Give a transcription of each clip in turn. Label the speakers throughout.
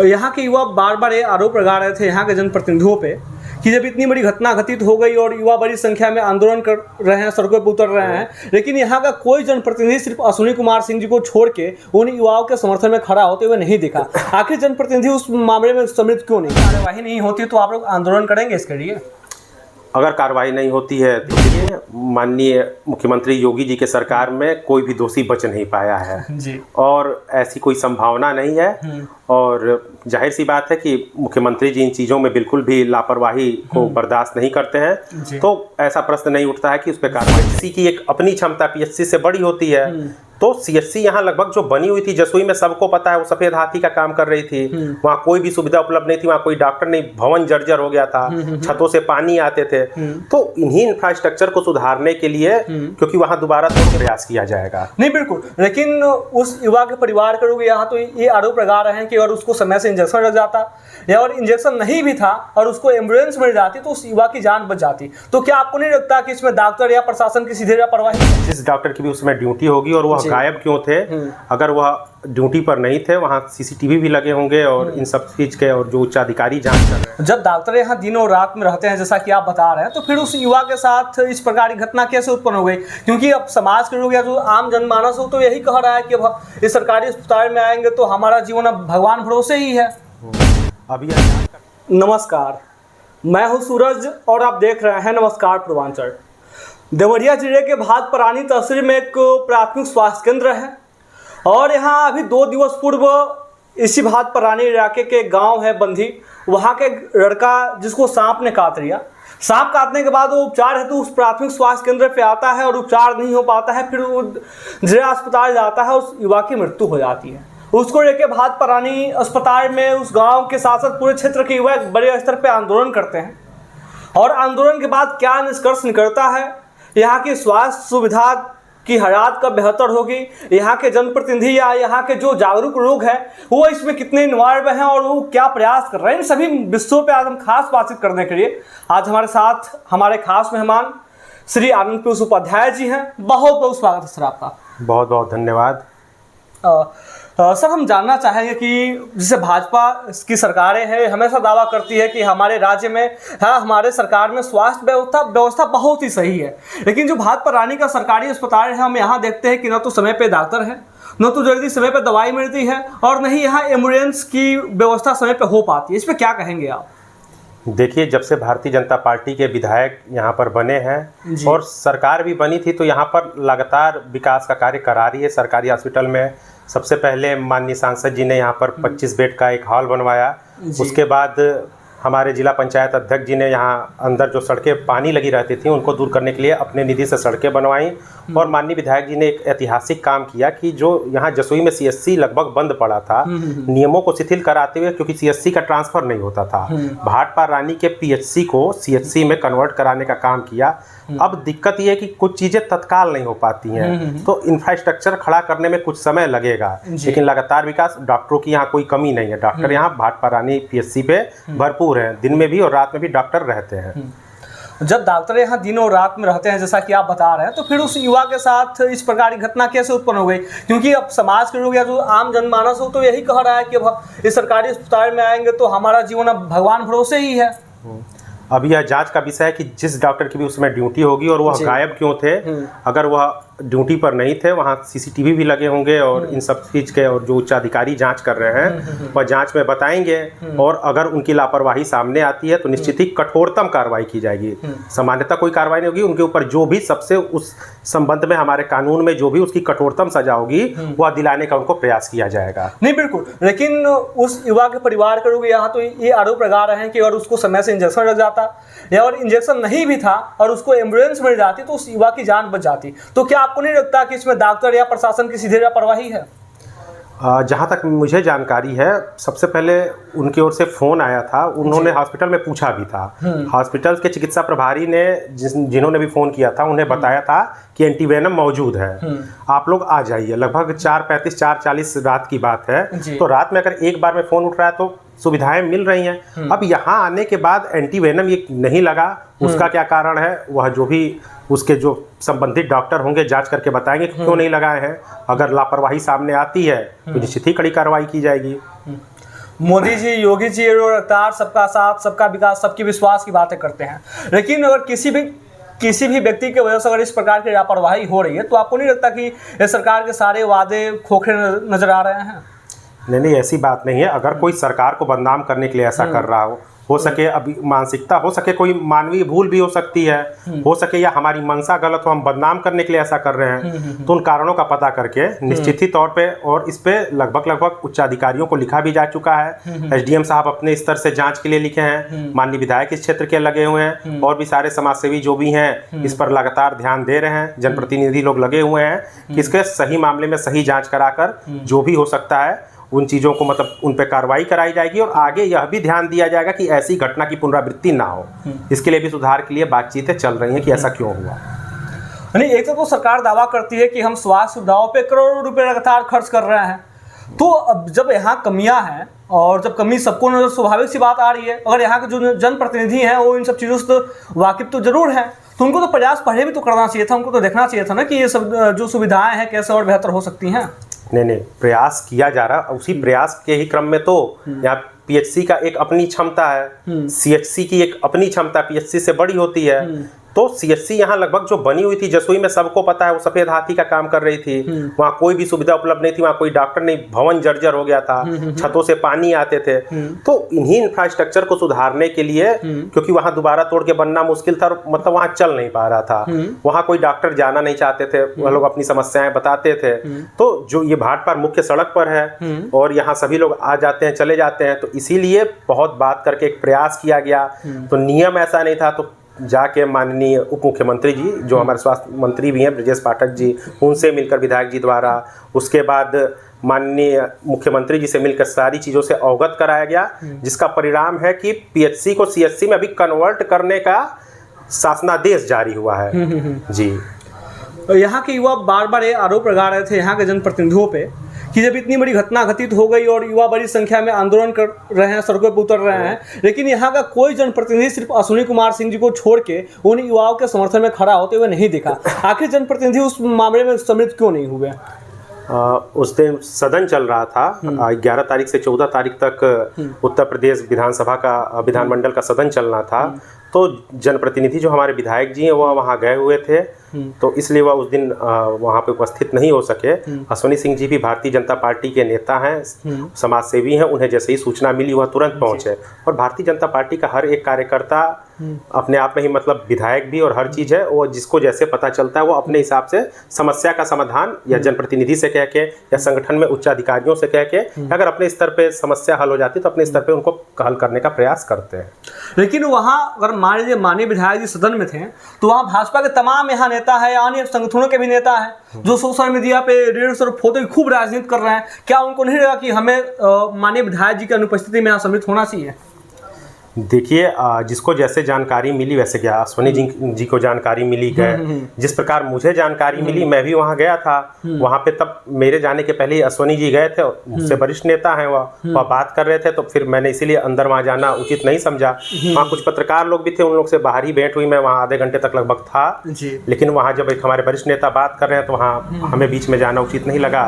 Speaker 1: यहाँ के युवा बार बार ये आरोप लगा रहे थे यहाँ के जनप्रतिनिधियों पे कि जब इतनी बड़ी घटना घटित हो गई और युवा बड़ी संख्या में आंदोलन कर रहे हैं, सड़कों पर उतर रहे हैं, लेकिन यहाँ का कोई जनप्रतिनिधि सिर्फ अश्विनी कुमार सिंह जी को छोड़ के उन युवाओं के समर्थन में खड़ा होते हुए नहीं दिखा। आखिर जनप्रतिनिधि उस मामले में सम्मिलित क्यों नहीं? कार्यवाही नहीं होती तो आप लोग आंदोलन करेंगे इसके लिए?
Speaker 2: अगर कार्रवाई नहीं होती है तो ये माननीय मुख्यमंत्री योगी जी के सरकार में कोई भी दोषी बच नहीं पाया है
Speaker 1: जी।
Speaker 2: और ऐसी कोई संभावना नहीं है। और जाहिर सी बात है कि मुख्यमंत्री जी इन चीज़ों में बिल्कुल भी लापरवाही को बर्दाश्त नहीं करते हैं, तो ऐसा प्रश्न नहीं उठता है कि उस पर कार्रवाई। पीएचसी की एक अपनी क्षमता पीएचसी से बड़ी होती है, तो सीएचसी यहाँ लगभग जो बनी हुई थी जसोई में, सबको पता है वो सफेद हाथी का काम कर रही थी। वहाँ कोई भी सुविधा उपलब्ध नहीं थी, वहाँ कोई डॉक्टर नहीं, भवन जर्जर हो गया था, छतों से पानी आते थे। तो इन्हीं इंफ्रास्ट्रक्चर को सुधारने के लिए क्योंकि वहाँ दोबारा तो प्रयास किया जाएगा।
Speaker 1: नहीं बिल्कुल, लेकिन उस युवा के परिवार के लोग यहाँ तो ये आरोप लगा रहे हैं कि अगर उसको समय से इंजेक्शन लग जाता या और इंजेक्शन नहीं भी था और उसको एम्बुलेंस मिल जाती तो उस युवा की जान बच जाती। तो क्या आपको नहीं लगता कि इसमें डॉक्टर या प्रशासन की सीधे लापरवाही?
Speaker 2: जिस डॉक्टर की भी उसमें ड्यूटी होगी और वह गायब क्यों थे? अगर वह ड्यूटी पर नहीं थे, वहाँ सीसीटीवी भी लगे होंगे और इन सब चीज के, और जो उच्च अधिकारी जांच कर रहे हैं।
Speaker 1: जब डॉक्टर यहाँ दिन और रात में रहते हैं जैसा कि आप बता रहे हैं, तो फिर उस युवा के साथ इस प्रकार की घटना कैसे उत्पन्न हो गई? क्योंकि अब समाज के लोग या जो आम जनमानस हो तो यही कह रहा है कि अब इस सरकारी अस्पताल में आएंगे तो हमारा जीवन अब भगवान भरोसे ही है।
Speaker 2: अभी
Speaker 1: नमस्कार, मैं हूँ सूरज और आप देख रहे हैं नमस्कार पूर्वांचल। देवरिया जिले के भातपरानी तहसील में एक प्राथमिक स्वास्थ्य केंद्र है और यहाँ अभी 2 दिवस पूर्व इसी भातपरानी इलाके के गांव है बंधी, वहाँ के लड़का जिसको सांप ने काट लिया। सांप काटने के बाद वो उपचार हेतु उस प्राथमिक स्वास्थ्य केंद्र पे आता है और उपचार नहीं हो पाता है, फिर वो जिला अस्पताल जाता है, उस युवा की मृत्यु हो जाती है। उसको लेके भातपरानी अस्पताल में उस गांव के साथ साथ पूरे क्षेत्र के युवा बड़े स्तर पे आंदोलन करते हैं और आंदोलन के बाद क्या निष्कर्ष निकलता है, यहाँ की स्वास्थ्य सुविधा की हालात कब बेहतर होगी, यहाँ के जनप्रतिनिधि या यहाँ के जो जागरूक लोग हैं वो इसमें कितने इन्वॉल्व हैं और वो क्या प्रयास कर रहे हैं, इन सभी विषयों पे आज हम खास बातचीत करने के लिए आज हमारे साथ हमारे खास मेहमान श्री आनंद पीयूष उपाध्याय जी हैं। बहुत बहुत स्वागत है सर आपका।
Speaker 2: बहुत बहुत धन्यवाद।
Speaker 1: सर, हम जानना चाहेंगे कि जैसे भाजपा की सरकारें हैं हमेशा दावा करती है कि हमारे राज्य में हमारे सरकार में स्वास्थ्य व्यवस्था बहुत ही सही है, लेकिन जो भातपरानी का सरकारी अस्पताल है हम यहाँ देखते हैं कि न तो समय पे डॉक्टर है, न तो जल्दी समय पे दवाई मिलती है और न ही यहाँ एम्बुलेंस की व्यवस्था समय पे हो पाती है। इस पर क्या कहेंगे आप?
Speaker 2: देखिए, जब से भारतीय जनता पार्टी के विधायक यहाँ पर बने हैं और सरकार भी बनी थी तो यहाँ पर लगातार विकास का कार्य करा रही है। सरकारी हॉस्पिटल में सबसे पहले माननीय सांसद जी ने यहाँ पर 25 बेड का एक हॉल बनवाया। उसके बाद हमारे जिला पंचायत अध्यक्ष जी ने यहाँ अंदर जो सड़कें पानी लगी रहती थी उनको दूर करने के लिए अपने निधि से सड़कें बनवाई। और माननीय विधायक जी ने एक ऐतिहासिक काम किया कि जो यहाँ जसोई में सीएचसी लगभग बंद पड़ा था, नियमों को शिथिल कराते हुए, क्योंकि सीएचसी का ट्रांसफर नहीं होता था, भाटपरानी के पीएचसी को सीएचसी में कन्वर्ट कराने का काम किया। अब दिक्कत ये है कि कुछ चीज़ें तत्काल नहीं हो पाती हैं, तो इंफ्रास्ट्रक्चर खड़ा करने में कुछ समय लगेगा, लेकिन लगातार विकास। डॉक्टरों की यहाँ कोई कमी नहीं है, डॉक्टर यहाँ भाटपरानी पीएचसी पे भरपूर हैं, दिन में भी और रात में भी डॉक्टर रहते हैं।
Speaker 1: जब डॉक्टर यहाँ दिन और रात में रहते हैं जैसा कि आप बता रहे हैं, तो फिर उस युवा के साथ इस प्रकार की घटना कैसे उत्पन्न हो गई? क्योंकि अब समाज के लोग या जो आम जनमानस हो तो यही कह रहा है कि अब इस सरकारी अस्पताल में आएंगे तो हमारा जीवन अब भगवान भरोसे ही है।
Speaker 2: अब यह जांच का विषय है कि जिस डॉक्टर की भी उसमें ड्यूटी होगी और वह गायब क्यों थे? अगर वह ड्यूटी पर नहीं थे, वहाँ सीसीटीवी भी लगे होंगे और इन सब चीज़ के, और जो उच्च अधिकारी जांच कर रहे हैं वह जांच में बताएंगे। और अगर उनकी लापरवाही सामने आती है तो निश्चित ही कठोरतम कार्रवाई की जाएगी। सामान्यतः कोई कार्रवाई नहीं होगी, उनके ऊपर जो भी सबसे उस संबंध में हमारे कानून में जो भी उसकी कठोरतम सजा होगी वह दिलाने का उनको प्रयास किया जाएगा।
Speaker 1: नहीं बिल्कुल, लेकिन उस युवा के परिवार के लोग यहाँ तो ये आरोप लगा रहे हैं कि अगर उसको समय से इंजेक्शन लग जाता या और इंजेक्शन नहीं भी था और उसको एम्बुलेंस मिल जाती तो उस युवा की जान बच जाती। तो क्या आपको नहीं लगता कि इसमें डॉक्टर या प्रशासन की सीधे लापरवाही है?
Speaker 2: जहाँ तक मुझे जानकारी है, सबसे पहले उनकी ओर से फ़ोन आया था, उन्होंने हॉस्पिटल में पूछा भी था। हॉस्पिटल के चिकित्सा प्रभारी ने जिन्होंने भी फ़ोन किया था उन्हें बताया था कि एंटीवेनम मौजूद है, आप लोग आ जाइए। लगभग 4:35 4:40 रात की बात है, तो रात में अगर एक बार में फ़ोन उठ रहा है तो सुविधाएं मिल रही हैं। अब यहाँ आने के बाद एंटीवेनम ये नहीं लगा, उसका क्या कारण है वह जो भी उसके जो संबंधित डॉक्टर होंगे जांच करके बताएंगे कि क्यों नहीं लगाए हैं। अगर लापरवाही सामने आती है तो निश्चित ही कड़ी कार्रवाई की जाएगी।
Speaker 1: मोदी जी, योगी जी लगातार सबका साथ, सबका विकास, सबकी विश्वास की बातें करते हैं, लेकिन अगर किसी भी व्यक्ति की वजह से अगर इस प्रकार की लापरवाही हो रही है तो आपको नहीं लगता कि ये सरकार के सारे वादे खोखले नजर आ रहे हैं?
Speaker 2: नहीं, ऐसी बात नहीं है। अगर कोई सरकार को बदनाम करने के लिए ऐसा कर रहा हो सके अभी मानसिकता, हो सके कोई मानवीय भूल भी हो सकती है, हो सके या हमारी मंशा गलत हो, हम बदनाम करने के लिए ऐसा कर रहे हैं, तो उन कारणों का पता करके निश्चित ही तौर पे, और इस पे लगभग उच्चाधिकारियों को लिखा भी जा चुका है। एसडीएम साहब अपने स्तर से जांच के लिए लिखे हैं, माननीय विधायक इस क्षेत्र के लगे हुए हैं, और भी सारे समाजसेवी जो भी हैं इस पर लगातार ध्यान दे रहे हैं, जनप्रतिनिधि लोग लगे हुए हैं कि इसके सही मामले में सही जाँच कराकर जो भी हो सकता है उन चीज़ों को मतलब उन पर कार्रवाई कराई जाएगी, और आगे यह भी ध्यान दिया जाएगा कि ऐसी घटना की पुनरावृत्ति ना हो। इसके लिए भी सुधार के लिए बातचीतें चल रही हैं कि ऐसा क्यों हुआ।
Speaker 1: नहीं, एक तो सरकार दावा करती है कि हम स्वास्थ्य सुविधाओं पे करोड़ों रुपए लगातार खर्च कर रहे हैं, तो अब जब यहाँ कमियां हैं और जब कमी सबको नजर, स्वाभाविक सी बात आ रही है, अगर यहाँ के जो जनप्रतिनिधि हैं वो इन सब चीज़ों से तो वाकिफ तो जरूर हैं, तो उनको तो प्रयास पहले भी तो करना चाहिए था, उनको तो देखना चाहिए था ना कि ये सब जो सुविधाएं हैं कैसे और बेहतर हो सकती हैं।
Speaker 2: नहीं, प्रयास किया जा रहा। उसी प्रयास के ही क्रम में तो यहाँ पीएचसी का एक अपनी क्षमता है, सीएचसी की एक अपनी क्षमता पीएचसी से बड़ी होती है। तो सीएचसी यहाँ लगभग जो बनी हुई थी जसोई में, सबको पता है वो सफेद हाथी का काम कर रही थी। वहाँ कोई भी सुविधा उपलब्ध नहीं थी, वहाँ कोई डॉक्टर नहीं, भवन जर्जर हो गया था, छतों से पानी आते थे। तो इन्हीं इंफ्रास्ट्रक्चर को सुधारने के लिए, क्योंकि वहाँ दोबारा तोड़ के बनना मुश्किल था, मतलब वहाँ चल नहीं पा रहा था, वहाँ कोई डॉक्टर जाना नहीं चाहते थे, वह लोग अपनी समस्याएं बताते थे। तो जो ये भाटपार मुख्य सड़क पर है और यहाँ सभी लोग आ जाते हैं चले जाते हैं, तो इसीलिए बहुत बात करके एक प्रयास किया गया। तो नियम ऐसा नहीं था, तो जाके माननीय उप मुख्यमंत्री जी जो हमारे स्वास्थ्य मंत्री भी हैं ब्रजेश पाठक जी, उनसे मिलकर विधायक जी द्वारा, उसके बाद माननीय मुख्यमंत्री जी से मिलकर सारी चीज़ों से अवगत कराया गया, जिसका परिणाम है कि पीएचसी को सीएचसी में अभी कन्वर्ट करने का शासनादेश जारी हुआ है। जी,
Speaker 1: यहाँ के युवा बार बार ये आरोप लगा रहे थे यहाँ के जनप्रतिनिधियों पे कि जब इतनी बड़ी घटना घटित हो गई और युवा बड़ी संख्या में आंदोलन कर रहे हैं, सड़कों पर उतर रहे हैं, लेकिन यहाँ का कोई जनप्रतिनिधि सिर्फ अश्विनी कुमार सिंह जी को छोड़ के उन युवाओं के समर्थन में खड़ा होते हुए नहीं दिखा। आखिर जनप्रतिनिधि उस मामले में सम्मिलित क्यों नहीं हुए?
Speaker 2: उस दिन सदन चल रहा था, 11 तारीख से 14 तारीख तक उत्तर प्रदेश विधानमंडल का सदन चलना था। तो जनप्रतिनिधि जो हमारे विधायक जी हैं वो वहाँ गए हुए थे, तो इसलिए वह उस दिन वहाँ पे उपस्थित नहीं हो सके। अश्विनी सिंह जी भी भारतीय जनता पार्टी के नेता हैं, समाज सेवी हैं, उन्हें जैसे ही सूचना मिली वह तुरंत पहुँचे। और भारतीय जनता पार्टी का हर एक कार्यकर्ता अपने आप में ही मतलब विधायक भी और हर चीज़ है, वो जिसको जैसे पता चलता है वो अपने हिसाब से समस्या का समाधान या जनप्रतिनिधि से कह के या संगठन में उच्च अधिकारियों से कह के, अगर अपने स्तर पे समस्या हल हो जाती तो अपने स्तर पे उनको हल करने का प्रयास करते हैं।
Speaker 1: लेकिन वहाँ अगर मान लीजिए माननीय विधायक जी सदन में थे, तो वहाँ भाजपा के तमाम यहाँ नेता है, अन्य संगठनों के भी नेता हैं जो सोशल मीडिया पे रील्स और फोटो की खूब राजनीति कर रहे हैं। क्या उनको नहीं लगा कि हमें माननीय विधायक जी की अनुपस्थिति में यहाँ सम्मिलित होना चाहिए?
Speaker 2: देखिए, जिसको जैसे जानकारी मिली वैसे गया। अश्विनी जी को जानकारी मिली गए, जिस प्रकार मुझे जानकारी मिली मैं भी वहाँ गया था। वहाँ पे तब मेरे जाने के पहले ही अश्विनी जी गए थे, मुझसे वरिष्ठ नेता हैं, वह बात कर रहे थे, तो फिर मैंने इसीलिए अंदर वहाँ जाना उचित नहीं समझा। वहाँ कुछ पत्रकार लोग भी थे, उन लोग से बाहर ही भेंट हुई, मैं वहाँ आधे घंटे तक लगभग था। लेकिन वहाँ जब एक हमारे वरिष्ठ नेता बात कर रहे हैं तो वहाँ हमें बीच में जाना उचित नहीं लगा,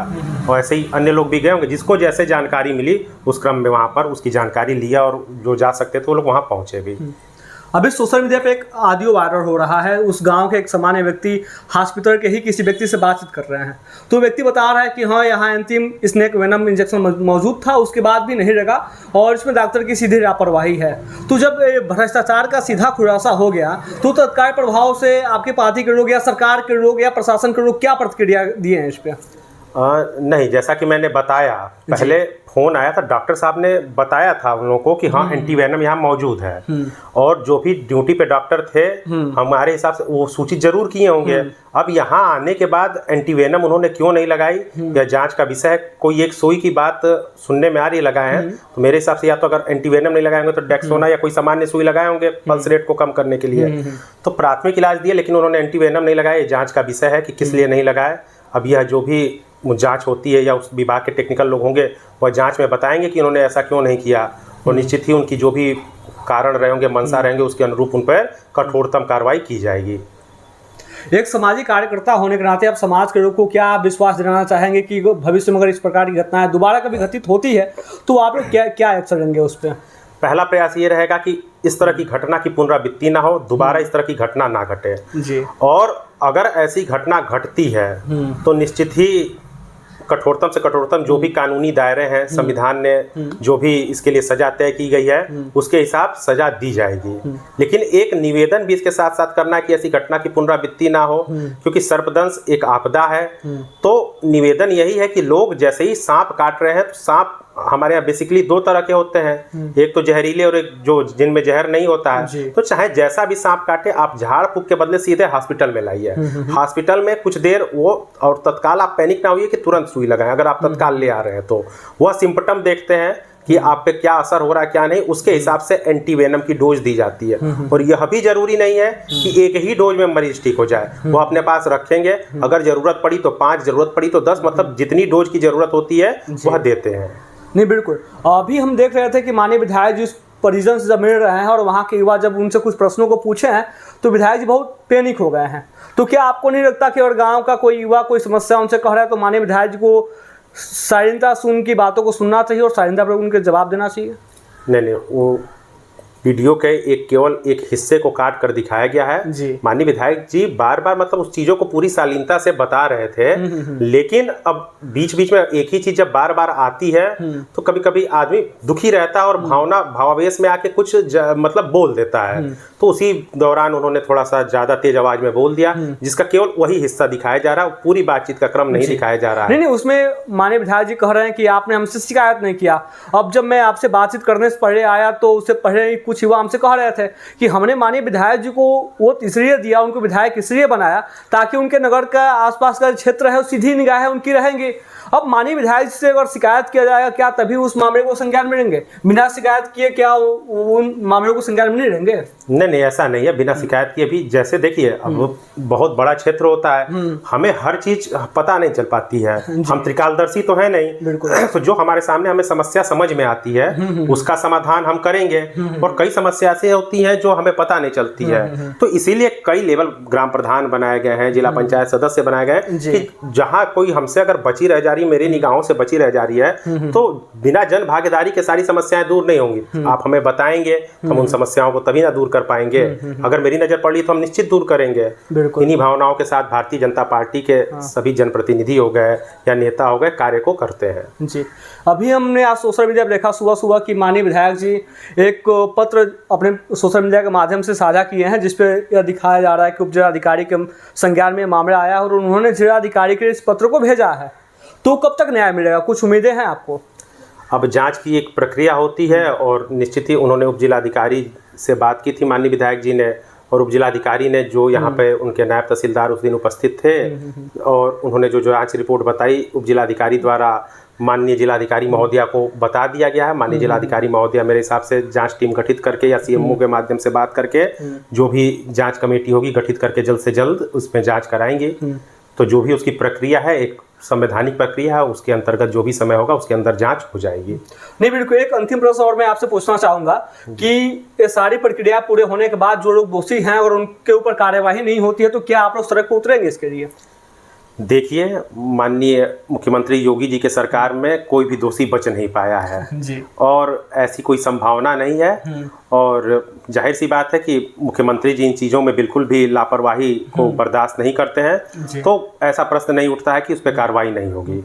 Speaker 2: और ऐसे ही अन्य लोग भी गए होंगे। जिसको जैसे जानकारी मिली उस क्रम में वहाँ पर उसकी जानकारी लिया, और जो जा सकते थे लोग वहाँ पहुंचे भी।
Speaker 1: अभी सोशल मीडिया पे एक ऑडियो वायरल हो रहा है, उस गांव के एक सामान्य व्यक्ति हॉस्पिटल के ही किसी व्यक्ति से बातचीत कर रहे हैं, तो व्यक्ति बता रहा है कि हाँ यहाँ अंतिम स्नेक वेनम इंजेक्शन मौजूद था, उसके बाद भी नहीं लगा और इसमें डॉक्टर की सीधी लापरवाही है। तो जब भ्रष्टाचार का सीधा खुलासा हो गया तो तत्काल प्रभाव से आपके पार्टी के लोग या सरकार के लोग या प्रशासन के लोग क्या प्रतिक्रिया दिए हैं इस पर?
Speaker 2: नहीं, जैसा कि मैंने बताया, पहले फोन आया था, डॉक्टर साहब ने बताया था उन लोगों को कि हाँ एंटीवेनम यहाँ मौजूद है, और जो भी ड्यूटी पे डॉक्टर थे हमारे हिसाब से वो सूचित जरूर किए होंगे। अब यहाँ आने के बाद एंटीवेनम उन्होंने क्यों नहीं लगाई, यह जांच का विषय है। कोई एक सुई की बात सुनने में आ रही है, लगाए हैं, तो मेरे हिसाब से या तो अगर एंटीवेनम नहीं लगाए होंगे तो डेक्सोना या कोई सामान्य सुई लगाए होंगे पल्स रेट को कम करने के लिए। तो प्राथमिक इलाज दिया, लेकिन उन्होंने एंटीवेनम नहीं लगाया। जाँच का विषय है कि किस लिए नहीं लगाए। अब यह जो भी जांच होती है या उस विभाग के टेक्निकल लोग होंगे वह जांच में बताएंगे कि उन्होंने ऐसा क्यों नहीं किया, और निश्चित ही उनकी जो भी कारण रहे होंगे, मंशा रहेंगे, उसके अनुरूप उन पर कठोरतम कार्रवाई की जाएगी।
Speaker 1: एक सामाजिक कार्यकर्ता होने के नाते आप समाज के लोग को क्या विश्वास दिलाना चाहेंगे कि भविष्य में अगर इस प्रकार की घटनाएं दोबारा कभी घटित होती है तो आप लोग क्या क्या एक्शन लेंगे उस पर?
Speaker 2: पहला प्रयास ये रहेगा कि इस तरह की घटना की पुनरावृत्ति ना हो, दोबारा इस तरह की घटना ना घटे
Speaker 1: जी।
Speaker 2: और अगर ऐसी घटना घटती है तो निश्चित ही कठोरतम से कठोरतम जो भी कानूनी दायरे हैं, संविधान ने जो भी इसके लिए सजा तय की गई है उसके हिसाब सजा दी जाएगी। लेकिन एक निवेदन भी इसके साथ साथ करना है कि ऐसी घटना की पुनरावृत्ति ना हो, क्योंकि सर्पदंश एक आपदा है। तो निवेदन यही है कि लोग जैसे ही सांप काट रहे हैं, तो सांप हमारे यहाँ बेसिकली दो तरह के होते हैं, एक तो जहरीले और एक जो जिनमें जहर नहीं होता है। तो चाहे जैसा भी सांप काटे, आप झाड़ फूक के बदले सीधे हॉस्पिटल में लाइए। हॉस्पिटल में कुछ देर वो, और तत्काल आप पैनिक ना होइए कि तुरंत सुई लगाएं। अगर आप तत्काल ले आ रहे हैं तो वह सिम्पटम देखते हैं कि आप पे क्या असर हो रहा है क्या नहीं, उसके हिसाब से एंटीवेनम की डोज दी जाती है। और यह भी जरूरी नहीं है कि एक ही डोज में मरीज ठीक हो जाए, वो अपने पास रखेंगे। अगर जरूरत पड़ी तो 5, जरूरत पड़ी तो 10, मतलब जितनी डोज की जरूरत होती है वह देते हैं।
Speaker 1: नहीं, बिल्कुल। अभी हम देख रहे थे कि माननीय विधायक जी परिजन से जब मिल रहे हैं और वहाँ के युवा जब उनसे कुछ प्रश्नों को पूछे हैं तो विधायक जी बहुत पैनिक हो गए हैं। तो क्या आपको नहीं लगता कि अगर गांव का कोई युवा कोई समस्या उनसे कह रहा है तो माननीय विधायक जी को शालीनता से उनकी बातों को सुनना चाहिए और शालीनता पर उनके जवाब देना चाहिए?
Speaker 2: नहीं, वो वीडियो के केवल एक हिस्से को काट कर दिखाया गया है जी। माननीय विधायक जी बार बार मतलब उस चीज़ों को पूरी शालीनता से बता रहे थे, लेकिन अब बीच बीच में एक ही चीज़ जब बार बार आती है तो कभी कभी आदमी दुखी रहता है और भावावेश में आके कुछ मतलब बोल देता है। तो उसी दौरान उन्होंने थोड़ा सा ज़्यादा तेज आवाज में बोल दिया, जिसका केवल वही हिस्सा दिखाया जा रहा है, पूरी बातचीत का क्रम नहीं दिखाया जा रहा है।
Speaker 1: नहीं, उसमें माननीय विधायक जी कह रहे हैं कि आपने हमसे शिकायत नहीं किया। अब जब मैं आपसे बातचीत करने से पहले आया तो उससे पहले कुछ युवा हमसे कह रहे थे कि हमने माननीय विधायक जी को वोट इसलिए दिया, उनको विधायक इसलिए बनाया ताकि उनके नगर का आसपास का क्षेत्र है सीधी निगाहें उनकी रहेंगी। अब माननीय विधायक से अगर शिकायत किया जाएगा क्या तभी उस मामले को संज्ञान में लेंगे? बिना शिकायत किए क्या उन मामलों को संज्ञान में नहीं लेंगे?
Speaker 2: नहीं, ऐसा नहीं है। बिना शिकायत किए भी, जैसे देखिए अब बहुत बड़ा क्षेत्र होता है, हमें हर चीज पता नहीं चल पाती है, हम त्रिकालदर्शी तो है नहीं। तो जो हमारे सामने हमें समस्या समझ में आती है उसका समाधान हम करेंगे, और कई समस्या ऐसी होती है जो हमें पता नहीं चलती है। तो इसीलिए कई लेवल ग्राम प्रधान बनाए गए हैं, जिला पंचायत सदस्य बनाए गए हैं कि जहाँ कोई हमसे अगर बची रह जा रही, मेरी निगाहों से बची रह जा रही है, तो बिना जन भागीदारी के सारी समस्याएं दूर नहीं होंगी। आप हमें बताएंगे, हम उन समस्याओं को तभी ना दूर कर पाएंगे। अगर मेरी नजर पड़ रही तो हम निश्चित दूर करेंगे। इन्हीं भावनाओं के साथ भारतीय जनता पार्टी के सभी जनप्रतिनिधि हो गए या नेता हो गए कार्य को करते हैं
Speaker 1: जी। अभी हमने आज सोशल मीडिया पर देखा सुबह सुबह कि माननीय विधायक जी एक पत्र अपने सोशल मीडिया के माध्यम से साझा किए हैं, जिसपे यह दिखाया जा रहा है कि उप जिलाधिकारी के संज्ञान में मामला आया और उन्होंने जिलाधिकारी के इस पत्र को भेजा है। तो कब तक न्याय मिलेगा, कुछ उम्मीदें हैं आपको?
Speaker 2: अब जांच की एक प्रक्रिया होती है और निश्चित ही उन्होंने उप जिलाधिकारी से बात की थी माननीय विधायक जी ने, और उप जिलाधिकारी ने जो यहाँ पे उनके नायब तहसीलदार उस दिन उपस्थित थे और उन्होंने जो जांच रिपोर्ट बताई उप जिलाधिकारी द्वारा माननीय जिलाधिकारी महोदया को बता दिया गया है। माननीय जिलाधिकारी महोदया मेरे हिसाब से जांच टीम गठित करके या सीएमओ के माध्यम से बात करके जो भी जांच कमेटी होगी गठित करके जल्द से जल्द उसमें जांच कराएंगे। तो जो भी उसकी प्रक्रिया है, एक संवैधानिक प्रक्रिया है, उसके अंतर्गत जो भी समय होगा उसके अंदर जांच हो जाएगी।
Speaker 1: नहीं, बिल्कुल। एक अंतिम प्रश्न और मैं आपसे पूछना चाहूंगा कि ये सारी प्रक्रिया पूरे होने के बाद जो लोग दोषी हैं और उनके ऊपर कार्यवाही नहीं होती है तो क्या आप लोग सड़क पर उतरेंगे इसके लिए?
Speaker 2: देखिए, माननीय मुख्यमंत्री योगी जी के सरकार में कोई भी दोषी बच नहीं पाया है
Speaker 1: जी।
Speaker 2: और ऐसी कोई संभावना नहीं है। और जाहिर सी बात है कि मुख्यमंत्री जी इन चीज़ों में बिल्कुल भी लापरवाही को बर्दाश्त नहीं करते हैं। तो ऐसा प्रश्न नहीं उठता है कि उस पर कार्रवाई नहीं होगी।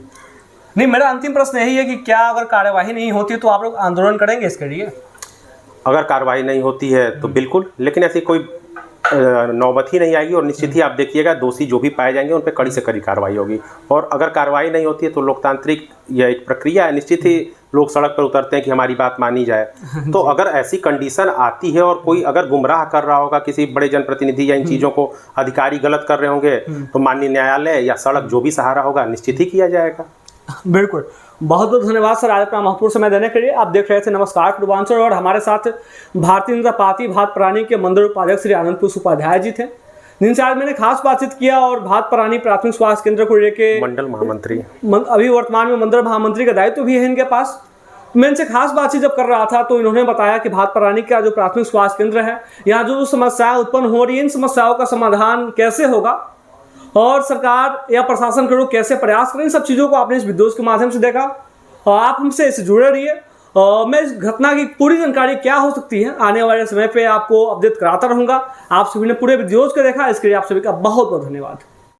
Speaker 1: नहीं, मेरा अंतिम प्रश्न यही है कि क्या अगर कार्यवाही नहीं होती तो आप लोग आंदोलन करेंगे इसके लिए?
Speaker 2: अगर कार्रवाई नहीं होती है तो बिल्कुल, लेकिन ऐसी कोई नौबत ही नहीं आएगी और निश्चित ही आप देखिएगा दोषी जो भी पाए जाएंगे उन पर कड़ी से कड़ी कार्रवाई होगी। और अगर कार्रवाई नहीं होती है तो लोकतांत्रिक यह एक प्रक्रिया है, निश्चित ही लोग सड़क पर उतरते हैं कि हमारी बात मानी जाए। तो अगर ऐसी कंडीशन आती है और कोई अगर गुमराह कर रहा होगा, किसी बड़े जनप्रतिनिधि या इन चीज़ों को अधिकारी गलत कर रहे होंगे, तो माननीय न्यायालय या सड़क जो भी सहारा होगा निश्चित ही किया जाएगा।
Speaker 1: बिल्कुल। बहुत बहुत धन्यवाद सर आज अपना महत्वपूर्ण समय देने के लिए। आप देख रहे थे नमस्कार पूर्वांचल और हमारे साथ भारतीय जनता पार्टी भात प्राणी के मंडल उपाध्यक्ष श्री आनंद पुष्प उपाध्याय जी थे, जिनसे आज मैंने खास बातचीत किया और भात प्राणी प्राथमिक स्वास्थ्य केंद्र को लेके
Speaker 2: मंडल महामंत्री
Speaker 1: अभी वर्तमान में मंडल महामंत्री का दायित्व भी है इनके पास। मैं इनसे खास बातचीत जब कर रहा था तो इन्होंने बताया कि भात परानी का जो प्राथमिक स्वास्थ्य केंद्र है, यहाँ जो समस्याएं उत्पन्न हो रही है, इन समस्याओं का समाधान कैसे होगा और सरकार या प्रशासन के लोग कैसे प्रयास करें, इन सब चीज़ों को आपने इस वीडियोज़ के माध्यम से देखा। और आप हमसे इससे जुड़े रहिए और मैं इस घटना की पूरी जानकारी क्या हो सकती है आने वाले समय पे आपको अपडेट कराता रहूँगा। आप सभी ने पूरे वीडियोज़ को देखा, इसके लिए आप सभी का बहुत बहुत धन्यवाद।